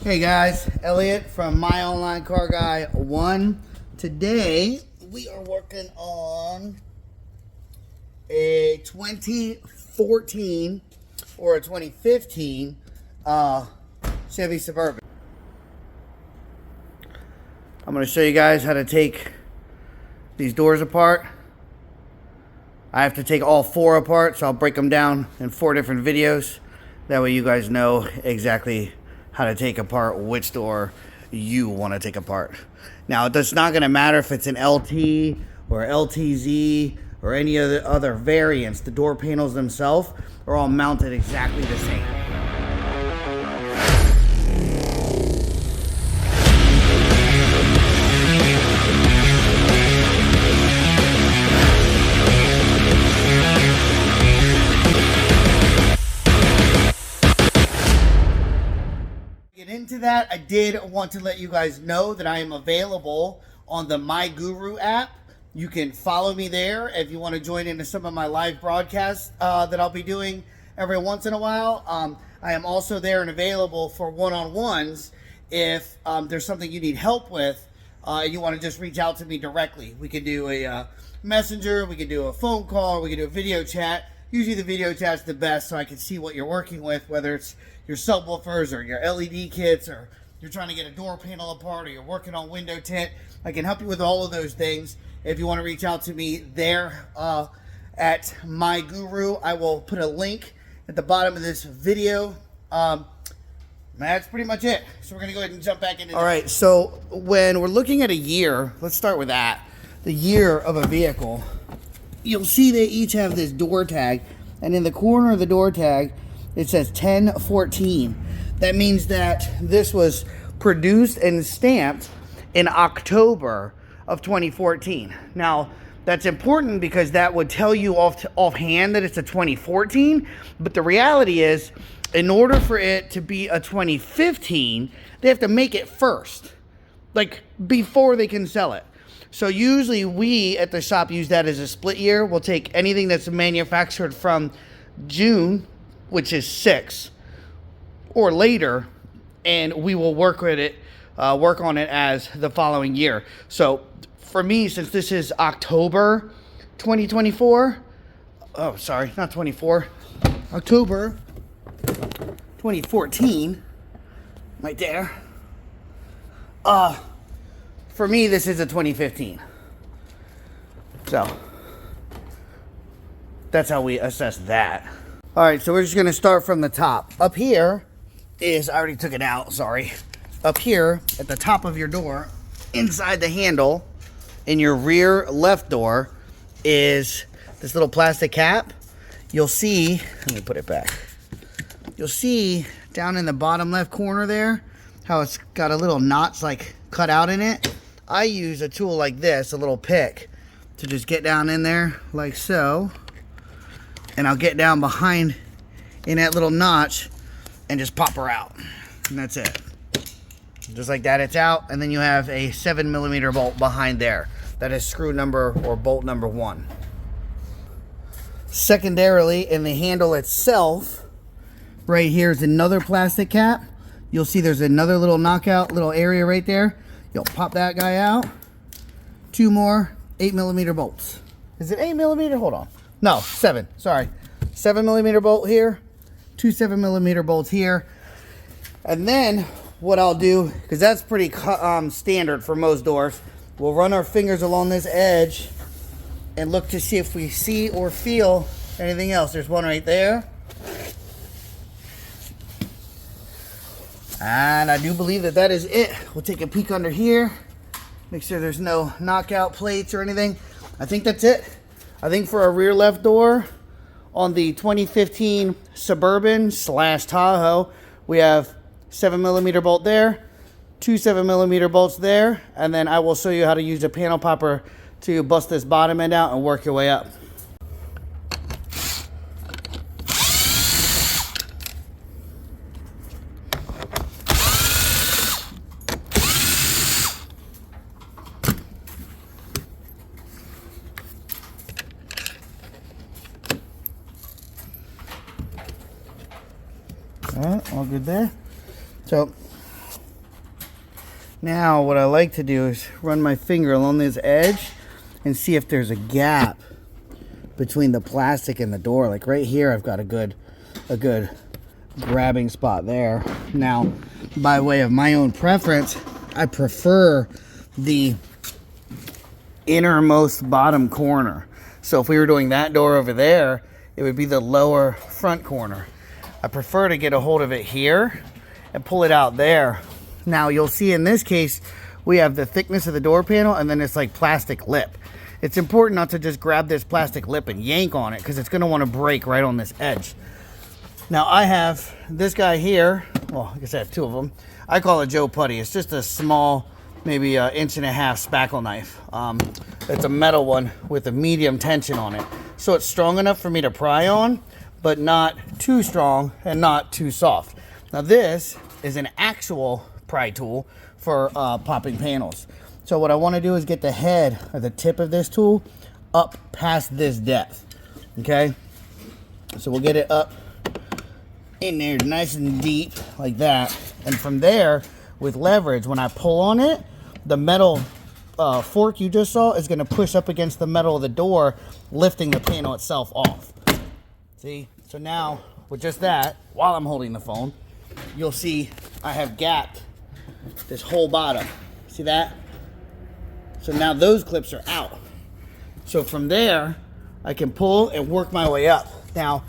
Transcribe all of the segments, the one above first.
Hey guys, Elliot from My Online Car Guy 1. Today we are working on a 2014 or a 2015 Chevy Suburban. I'm going to show you guys how to take these doors apart. I have to take all four apart, so I'll break them down in 4 different videos. That way you guys know exactly how to take apart which door you want to take apart. Now, it's not going to matter if it's an LT or LTZ or any other variants. The door panels themselves are all mounted exactly the same. Into that, I did want to let you guys know that I am available on the MyGuru app. You can follow me there if you want to join into some of my live broadcasts that I'll be doing every once in a while. I am also there and available for one-on-ones if there's something you need help with and you want to just reach out to me directly. We can do a messenger, we can do a phone call, we can do a video chat. Usually the video chat's the best so I can see what you're working with, whether it's your subwoofers or your LED kits, or you're trying to get a door panel apart, or you're working on window tint. I can help you with all of those things. If you want to reach out to me there at MyGuru, I will put a link at the bottom of this video. That's pretty much it. So we're going to go ahead and jump back into All right, so when we're looking at a year, let's start with that. The year of a vehicle. You'll see they each have this door tag, and in the corner of the door tag it says 1014. That means that this was produced and stamped in October of 2014. Now that's important because that would tell you offhand that it's a 2014, but the reality is in order for it to be a 2015 they have to make it first, like before they can sell it. So usually we at the shop use that as a split year. We'll take anything that's manufactured from June, which is 6, or later, and we will work on it as the following year. So for me, since this is October 2024, oh sorry, not 24, October 2014, right there. For me, this is a 2015. So that's how we assess that. All right, so we're just gonna start from the top. Up here is, I already took it out, sorry. Up here at the top of your door, inside the handle, in your rear left door, is this little plastic cap. You'll see, let me put it back. You'll see down in the bottom left corner there, how it's got a little notch like cut out in it. I use a tool like this, a little pick, to just get down in there like so. And I'll get down behind in that little notch and just pop her out. And that's it. Just like that, it's out. And then you have a 7mm bolt behind there. That is screw number or bolt number 1. Secondarily, in the handle itself, right here is another plastic cap. You'll see there's another little knockout little area right there. You'll pop that guy out. 2 more 8mm bolts. Is it 8mm? Hold on. No, 7. Sorry. 7mm bolt here. 2 7mm bolts here. And then what I'll do, because that's pretty standard for most doors, we'll run our fingers along this edge and look to see if we see or feel anything else. There's one right there. And I do believe that is it. We'll take a peek under here. Make sure there's no knockout plates or anything. I think that's it. I think for a rear left door on the 2015 Suburban / Tahoe, we have 7mm bolt there, 2 7mm bolts there, and then I will show you how to use a panel popper to bust this bottom end out and work your way up. All right, all good there. So Now what I like to do is run my finger along this edge and see if there's a gap between the plastic and the door. Like right here, I've got a good grabbing spot there. Now, by way of my own preference, I prefer the innermost bottom corner. So if we were doing that door over there, it would be the lower front corner. I prefer to get a hold of it here and pull it out there. Now you'll see in this case, we have the thickness of the door panel and then it's like plastic lip. It's important not to just grab this plastic lip and yank on it because it's gonna wanna break right on this edge. Now I have this guy here. Well, I guess I have two of them. I call it Joe Putty. It's just a small, maybe an 1.5 inch spackle knife. It's a metal one with a medium tension on it. So it's strong enough for me to pry on, but not too strong and not too soft. Now this is an actual pry tool for popping panels. So what I want to do is get the head or the tip of this tool up past this depth. Okay, so we'll get it up in there nice and deep like that, and from there with leverage, when I pull on it, the metal fork you just saw is going to push up against the metal of the door, lifting the panel itself off. See, so now with just that, while I'm holding the phone, you'll see I have gapped this whole bottom. See that? So now those clips are out. So from there, I can pull and work my way up. Now,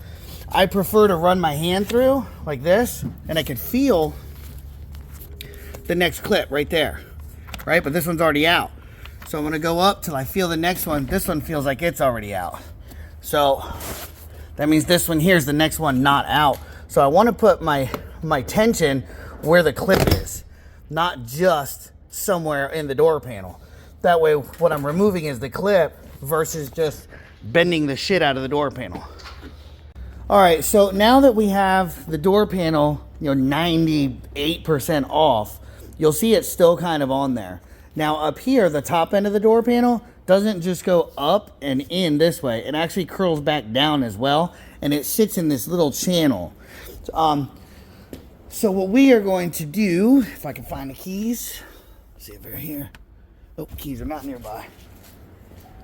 I prefer to run my hand through like this, and I can feel the next clip right there, right? But this one's already out. So I'm gonna go up till I feel the next one. This one feels like it's already out. So that means this one here is the next one not out. So I wanna put my tension where the clip is, not just somewhere in the door panel. That way what I'm removing is the clip versus just bending the shit out of the door panel. All right, so now that we have the door panel, 98% off, you'll see it's still kind of on there. Now up here, the top end of the door panel doesn't just go up and in this way. It actually curls back down as well, and it sits in this little channel. So what we are going to do, if I can find the keys, see if they're here. Oh, keys are not nearby.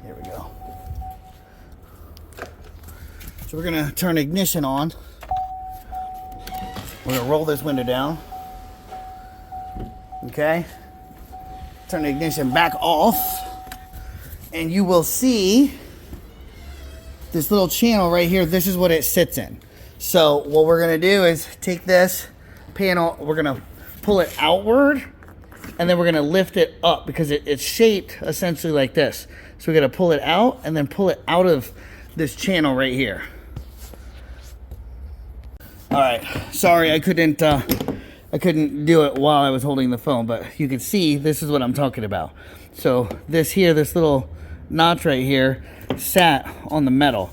There we go. So we're gonna turn ignition on. We're gonna roll this window down. Okay. Turn the ignition back off. And you will see this little channel right here. This is what it sits in. So what we're gonna do is take this panel, we're gonna pull it outward, and then we're gonna lift it up because it's shaped essentially like this. So we're gonna pull it out and then pull it out of this channel right here. All right, sorry I couldn't do it while I was holding the phone, but you can see this is what I'm talking about. So this here, this little notch right here sat on the metal,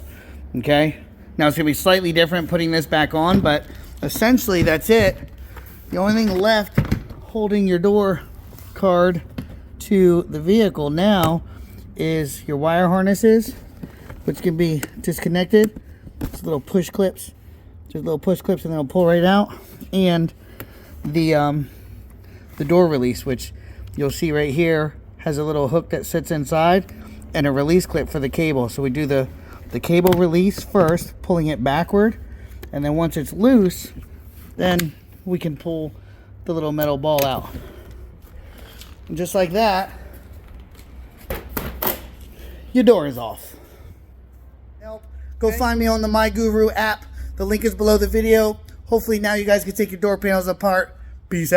okay? Now it's gonna be slightly different putting this back on, but essentially that's it. The only thing left holding your door card to the vehicle now is your wire harnesses, which can be disconnected. It's little push clips. Just little push clips, and they'll pull right out. And the door release, which you'll see right here, has a little hook that sits inside and a release clip for the cable. So we do the cable release first, pulling it backward, and then once it's loose, then we can pull the little metal ball out. And just like that, your door is off. Go find me on the MyGuru app. The link is below the video. Hopefully now you guys can take your door panels apart